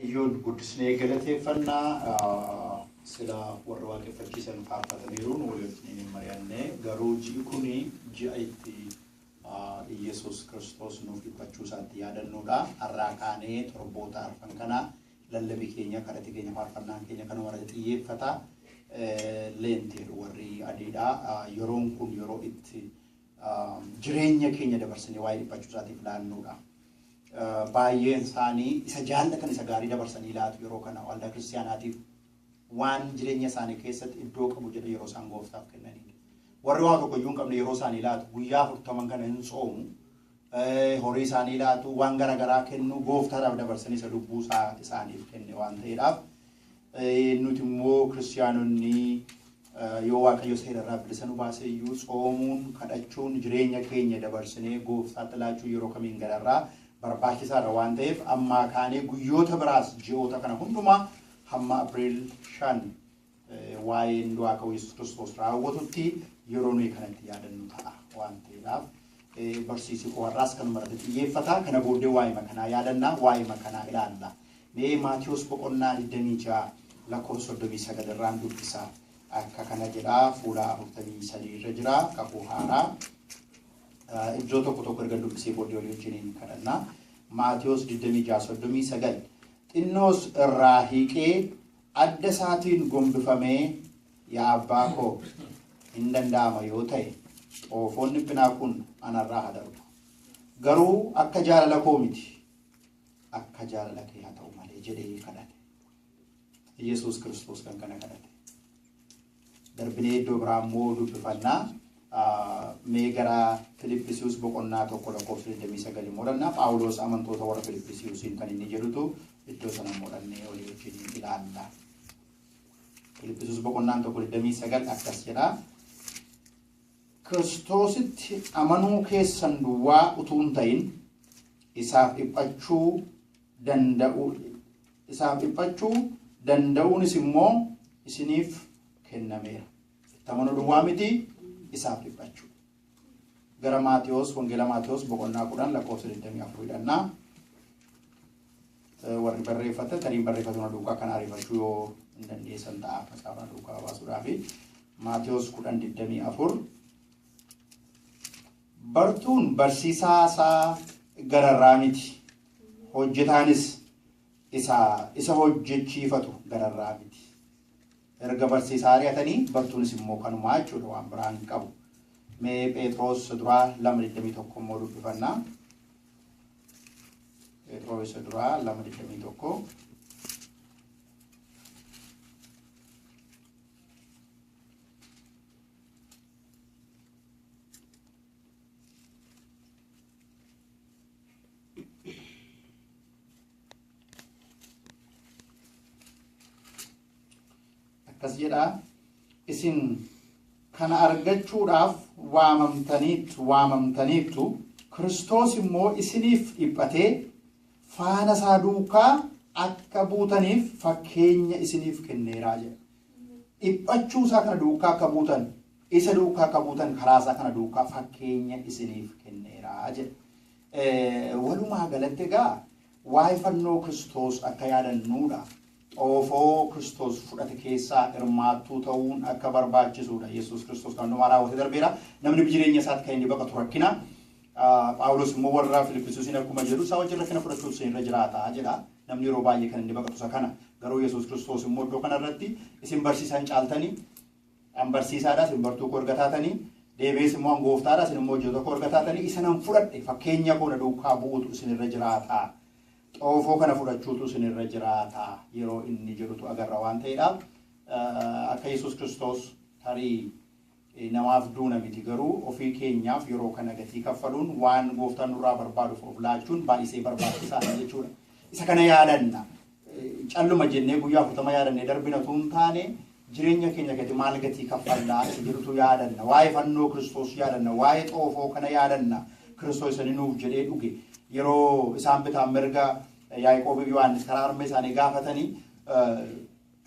Iyyuu guddisnee galateeffannaa sila warra waaqeffachiisan faarfataniiruun waliin mari'annee garuu ji'i kuni ji'a itti Yesuus Kiristoos nuuf dhiphachuu isaatti yaadannuudha. Har'aa kaanee torboota arfan kana lallabii keenya kadhate keenya faarfannaan keenya kan warra xiyyeeffata leentii warri adiidha. Yeroon kun yeroo itti jireenya keenya dabarsanii waa'ee dhiphachuu isaatiif laannuudha. Baay'een isaanii isa jaallatan isa gaarii dabarsanii laatu yeroo kana waldaa kiristaanaatiif waan jireenya isaanii keessatti iddoo qabu jedha yeroo isaan gooftaaf kennanii. Warri waan tokko iyyuu hin qabne yeroo isaanii laatu guyyaa 40 kana hin soomu horii isaanii laatu waan garaagaraa kennu gooftaadhaaf dabarsanii isa lubbuu isaaniif kenne waan ta'eedhaaf nuti immoo kiristaanonni yoo waaqayyo seerarraa bilisa nu baase iyyuu soomuun kadhachuun jireenya keenya dabarsinee gooftaatti laachuu yeroo kamiin gararraa barbaachisaadha waan ta'eef amma kaanee guyyoota biraas ji'oota kana hundumaa hamma Abriil 5 waa'een du'aa ka'uu Yesuus Kiristoos raawwatutti yeroo nuyi kanatti yaadannu ta'a waan ta'eedhaaf barsiisi koo har'aas kanuma irratti xiyyeeffata. Kana booddee waa'ee makanaa yaadannaa waa'ee makanaa ilaalla. Mee Maatiyos boqonnaa 26 lakkoofsa 39 irraan dubbisa akka kana jedha fuula 43 irra jira kakuu haaraa. Iddoo tokko erga dubbisee booddee walii wajjiniin kadhannaa. Maatiyos 26:39 xinnoos irraa hiiqee adda isaatiin gombifamee yaa abbaa koo hin danda'ama yoo ta'e xoofoon dhiphinaa kun anarraa haa darbu. Garuu akka jaalala koo miti akka jaalala kee haa ta'u malee jedhee kadhate. Yesuus Kiristoos kan kana kadhate. Darbinee iddoo biraa immoo dubbifannaa. Meegara Filippisius boqonnaa tokko lakkoofsa 29 modannaa Phaawulos amantoota warra Filippisiusiin kan inni jedhutu iddoo sana modannee olii wajjin ilaalla. Filippisius boqonnaan tokko 29 akkas jedha. Kiristoositti amanuu keessan duwwaa utuu hin ta'in isaaf dhiphachuu danda'uunis immoo isiniif kennameera. Itti amanuu duwwaa miti isaaf dhiphachuu. Gara Maatiyos wangeela Maatiyos boqonnaa 10 lakkoofsa 24 hidhannaa warri barreeffate tariin barreeffatuna duukaa kan ariifachuu yoo hin dandeessan ta'a facaafaa duukaa baasuudhaaf. Maatiyos 10:24 bartuun barsiisaa isaa gararraa miti hojjetaanis isa hojjechiifatu gararraa miti. Erga barsiisaa ari'atanii bartuunis immoo kanumaa jechuudha waan biraan qabu. Mee Phexros duraa 2:21 immoo dubbifannaa. Phexros duraa 2:21 akkas jedha. Isin kana argachuudhaaf waamamtaniittu Kiristoos immoo isiniif dhiphatee faana isaa duukaa akka buutaniif fakkeenya isiniif kenneeraa jedha. Dhiphachuu isaa kana duukaa akka buutan isa duukaa akka buutan karaa isaa kana duukaa fakkeenya isiniif kenneeraa jedha. Walumaa galatti egaa waa'ee fannoo Kiristoos akka yaadannuudha. Xoofoo Kiristoos fudhate keessaa hirmaattuu ta'uun akka barbaachisuudha. Yesuus Kiristoos kan nu raawwate darbeera. Namni jireenya isaatti kan inni baqatu rakkina. Phaawulos immoo warra Filippisiusiin akkuma jedhu isaa wajjin rakkina fudhachuuf irra jiraata jedha. Namni yeroo baay'ee kan inni baqatu isa kana. Garuu Yesuus Kiristoos immoo iddoo kanarratti isin barsiisan caaltanii an barsiisaadha isin bartuu koo erga taatanii deebi'ees immoo an gooftaadha isin immoo hojjettoota koo erga taatanii isa nan fudhadhe fakkeenya koo na duukaa buutu isin irra jiraata. Xoofoo kana fudhachuutu isin irra jiraata yeroo inni jedhutu agarra waan ta'eedhaaf akka Yesuus Kiristoos tarii namaaf duuna miti garuu ofii keenyaaf yeroo kana gatii kaffaluun waan gooftaan nurraa barbaaduuf of laachuun baay'isee barbaachisaadha jechuudha. Isa kana yaadanna calluma jennee guyyaa 40 yaadannee darbina tun taane jireenya keenya gati maal gatii kaffallaa isa jedhutu yaadanna. Waa'ee fannoo Kiristoos yaadanna. Waa'ee xoofoo kana yaadanna. Kiristoos isa nuuf jedhee dhuge yeroo isaan bitaan mirga Yaaqoob fi Yohaannis karaa harma isaanii gaafatanii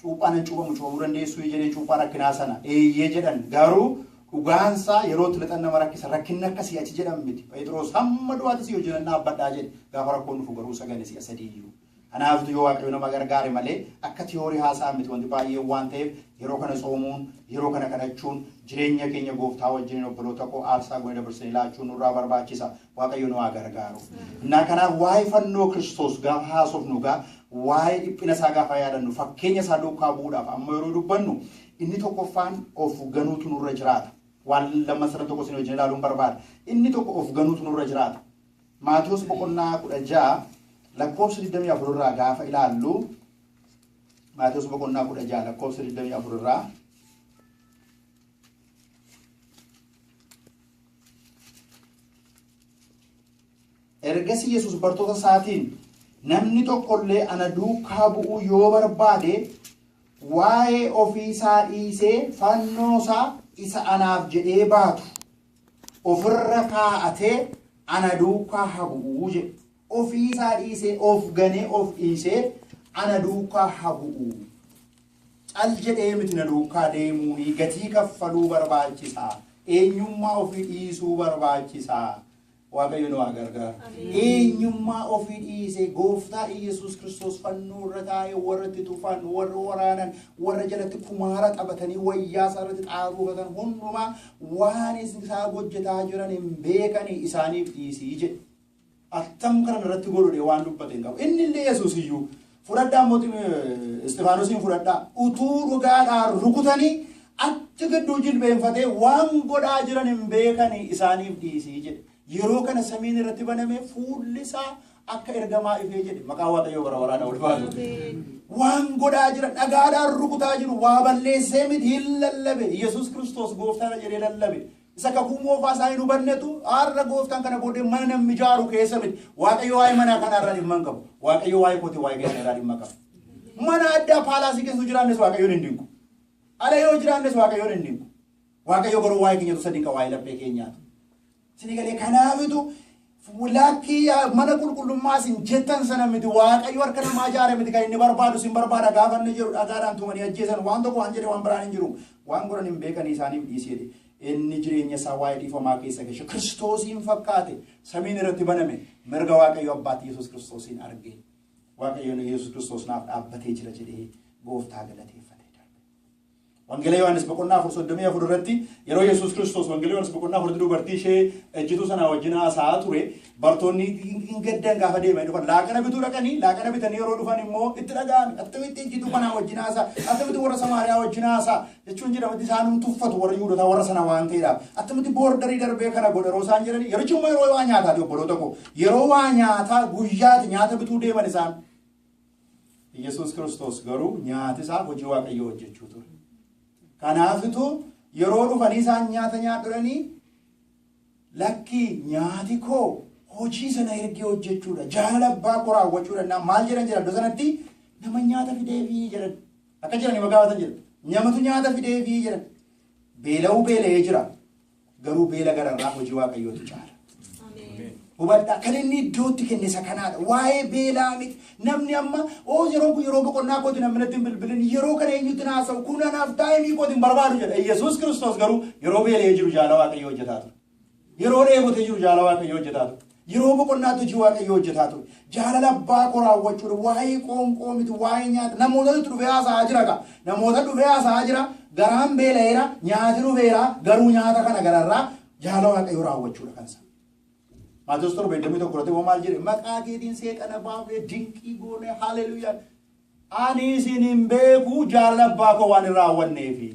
cuuphaan cuuphamuu dandeessuu jedhee cuuphaa rakkinaa sana eeyyee jedhan garuu dhugaansaa yeroo tilatan nama rakkisa rakkinni akkasii achi jedhan miti. Phexros hamma du'aatti si hojjetan dhaabbadhaa jedhe gaafa rakkoon dhufu garuu sagalee si'a sadii iyyuu Anaaftu yoo waaqayyo nama gargaare malee akka tiyoorii haasaa miti wanti baay'ee waan ta'eef yeroo kana soomuun yeroo kana kadhachuun jireenya keenya gooftaa wajjin obboloota koo aarsaa goone dabarsanii laachuun nurraa barbaachisa. Waaqayyo nu haa gargaaru. Innaa kanaaf waa'ee fannoo Kiristoos gaafa haasofnu waa'ee dhiphina isaa gaafa yaadannu fakkeenya isaa duukaa bu'uudhaaf amma yeroo dubbannu inni tokkoffaan of ganuutu nurra jiraata. Waan lammasara tokko isin wajjin ilaaluun barbaada. Inni tokko of ganuutu nurra jiraata. Maatiyos boqonnaa 16 lakkoofsa 24 irraa gaafa ilaallu Maatiyos boqonnaa 16 lakkoofsa 24 irraa ergasii Yesuus bartoota isaatiin namni tokkollee ana duukaa bu'uu yoo barbaade waa'ee ofii isaa dhiisee fannoo isaa isa anaaf jedhee baatu ofirra kaa'atee ana duukaa haa bu'uu jedhe. Ofii isaa dhiisee of ganee of dhiisee ana duukaa haa bu'uu. Cal jedhee miti na duukaa deemuuni gatii kaffaluu barbaachisaa. Eenyummaa ofii dhiisuu barbaachisaa. Waaqayyo nu haa gargaaru. Eenyummaa ofii dhiisee gooftaa Yesuus Kiristoos fannoo irra taa'ee warra itti tufan, warra waraanan, warra jalatti kumaara qabatanii wayyaa isaarratti xaaruufatan hundumaa waan isaa hojjetaa jiran hin beekanii isaaniif dhiisii jedhe. Attam kana irratti godhudhe waan dubbate hin qabu. Inni illee Yesuus iyyuu fudhadhaa mootiin Isxifaanosiin fudhadhaa utuu dhugaadhaan rukutanii achi gidduu jilbeenfatee waan godhaa jiran hin beekanii isaaniif dhiisii jedhe. Yeroo kana samiin irratti baname fuulli isaa akka ergamaa ifee jedhe maqaa Waaqayyoo bara waraana ulfaatu. Waan godhaa jiran dhagaadhaan rukutaa jiru waa balleessee miti hin lallabe. Yesuus Kiristoos gooftaadha jedhee lallabe. Isa kakuu moofaa isaa hin hubannetu har'a gooftaan kana booddee mana namni ijaaru keessa miti. Waaqayyo waa'ee manaa kanarraa dhimma hin qabu. Waaqayyo waa'ee kooti waa'ee keessanirraa dhimma qaba. Mana addaa paalaasii keessa jiraannes Waaqayyoon hin dinqu. Ala yoo jiraannes Waaqayyoon hin dinqu. Waaqayyo garuu waa'ee keenyatu sadii qaba waa'ee laphee keenyaatu. Sinigalee kanaafitu lakkii mana qulqullummaa isin jettan sana miti Waaqayyo harka namaa ijaare miti kan inni barbaadu sin barbaada gaafa inni jedhu dhagaadhaan tumanii ajjeesan waan tokko waan jedhe waan biraan hin jiru waan godhan hin beekanii isaaniif dhiisee inni jireenya isaa waa'ee dhiifamaa keessa gashe Kiristoosiin fakkaate samiin irratti baname mirga Waaqayyo abbaatti Yesuus Kiristoosiin arge Waaqayyo Yesuus Kiristoos naaf dhaabbatee jira jedhee gooftaa galateeffate. Wangeela Yohaannis boqonnaa 4:34 irratti yeroo Yesuus Kiristoos Wangeela Yohaannis boqonnaa 4 dubartii ishee ejjituu sana wajjin haasa'aa ture bartoonni hin gaddan gaafa deeman dhufan laaqana bituu dhaqanii laaqana bitanii yeroo dhufan immoo itti dhaga'an attamitti ejjituu kanaa wajjin haasa'a attamitti warra Samaariyaa wajjin haasa'a jechuun jedhamatti isaan tuffatu warra Yihuudotaa warra sana waan ta'eedhaaf attamitti boordarii darbee kana godha yeroo isaan jedhani yerichi immoo yeroo waa nyaataati obboloota koo yeroo waa nyaataa guyyaatti nyaata bituu deeman isaan Yesuus Kiristoos garuu nyaati isaa hojii Waaqayyoo hojjechuu ture. Kanaafitu yeroo dhufanii isaan nyaata nyaadhuranii lakkii nyaati koo hojii sana ergee hojjechuudha jaalala abbaa koo raawwachuudha maal jedhan jedhan iddoo sanatti nama nyaata fideefii jedhan akka jedhani magaafatan jedhan namatu nyaata fideefii jedhan beela'uu beela'ee jira garuu beela gararraa hojii Waaqayyootu caala. Hubadhaa kan inni iddootti kenne isa kanaadha waa'ee beelaa miti namni amma yeroo boqonnaa kooti namni natti hin bilbilin yeroo kana eenyutti haasa'u kun anaaf taa'imii kooti hin barbaadu jedha Yesuus Kiristoos garuu yeroo beela'ee jiru jaalala Waaqayyoo hojjetaa ture yeroo dheebotee jiru jaalala Waaqayyoo hojjetaa ture yeroo boqonnaatti hojii Waaqayyoo hojjetaa ture jaalala abbaa koo raawwachuudha waa'ee qoonqoo miti waa'ee nyaata namoota dhufee haasa'aa jira ka namoota dhufee haasa'aa jira garaan beela'eera nyaati dhufeera garuu nyaata kana gararraa jaalala Waaqayyoo raawwachuudha kansa. Maatiyos 7:1 maal jedhe maqaa keetiin seexana baafee dinqii goone haleluuyaa ani isin hin beeku jaalala abbaa koo waan hin raawwanneefi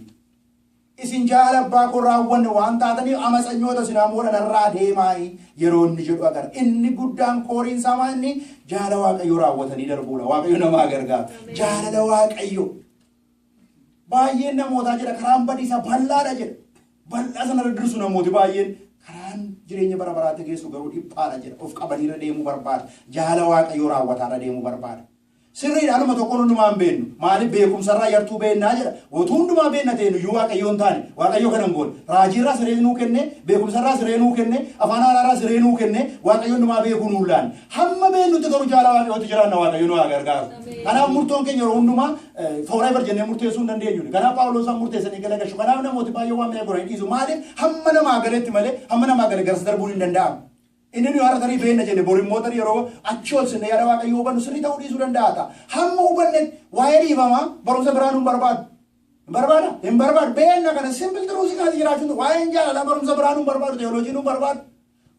isin jaalala abbaa koo raawwanne waan taataniif amatsanyoota isin amoodhaan irraa deemaayi yeroo inni jedhu agarra inni guddaan kooriin samaa inni jaalala Waaqayyoo raawwatanii darbuudha Waaqayyo namaa gargaara jaalala Waaqayyoo baay'een namootaa jedha karaan badiisa bal'aadha jedha bal'aa sana dirsu namooti baay'een karaan jireenya bara baraatti geessu garuu dhiphaadha jedha of qabaniirra deemuu barbaada jaalala Waaqayyoo raawwataarra deemuu barbaada sirriidhaanuma tokkoon hundumaa hin beennu maaliif beekumsarraa yartuu beennaa jedha utuu hundumaa beenna ta'enu iyyuu Waaqayyoo hin taane Waaqayyoo kanan goone raajiirraa siree nuu kenne beekumsarraa siree nuu kenne afaan haaraarraa siree nuu kenne Waaqayyoo hundumaa beekuu nuu laanne hamma beennutti garuu jaalala Waaqayyootti jiraanna Waaqayyoo nu haa gargaaru kanaaf murtoon keenya yeroo hundumaa forever jennee murteessuu hin dandeenyu kanaaf Phaawulosaan murteessanii galagashu kanaaf namooti baay'ee waan mee godhan dhiisu maaliif hamma namaa galeetti malee hamma namaa gale garsa darbuun hin danda'amu Inni nu har'a tarii beekna jenne borimmoota yeroo achi ol sinne yaada waaqayyoo hubannu sirrii ta'uu dhiisuu danda'a. Hamma hubanne waa'ee dhiifamaa barumsa biraa nu barbaadu. Barbaada hin barbaadu beekna kana simbil tiruusii kaasii jiraachuun waa'een jaalala barumsa biraa nu barbaadu teoloojii nu barbaadu.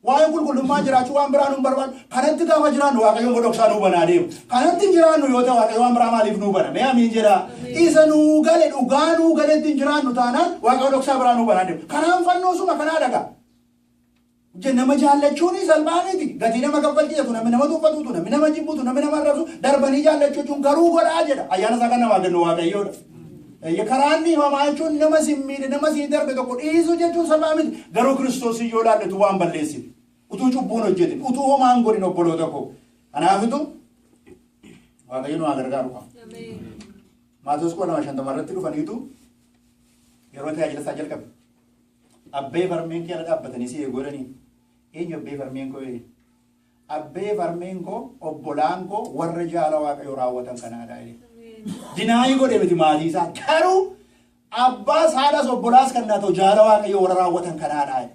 Waa'ee qulqullummaa jiraachuu waan biraa nu barbaadu. Kanatti gaafa jiraannu waaqayyoon godhoksaa nu banaa deemu. Kanatti hin jiraannu yoo ta'e waaqayyo waan biraa maaliif nu bana? Mee amiin jedhaa. Isa nu gale dhugaa nu galetti hin jiraannu taanaan waaqayyo godhoksaa biraa nu banaa deemu. Kanaan fannoo suma kanaa dhagaa. Nama jaallachuun salphaa miti. Gatii nama kaffalchiisu namni nama tuuffatuutu namni nama jibbuutu namni nama arrabsu darbanii jaallachuun garuu godhaa jedha. Ayyaana isaa kan namaa kennu waaqayyoodha. Karaan dhiifamaa jechuun nama simmiidhe nama siin darbe tokko dhiisuu jechuun salphaa miti. Garuu Kiristoos yoo laallatu waan balleessite. Utuu cubbuun hojjetin utuu homaan godhin obboloota koo. Kanaafitu waaqayyo nu haa gargaaru qaba. Maatiyos 2:50 irratti dhufaniitu yeroo tajaajila isaa jalqabe. Abbee farmeen kee ala dhaabbatanii si eegodhanii. Eenyu abbee farmeen koo? Abbee farmeen koo obbolaan koo warra jaala waaqayyoo raawwatan kanaadha. Dinaayii godhe miti maatii isaa garuu abbaa haadhas obbolaas kan naa ta'u jaala waaqayyoo warra raawwatan kanaadha.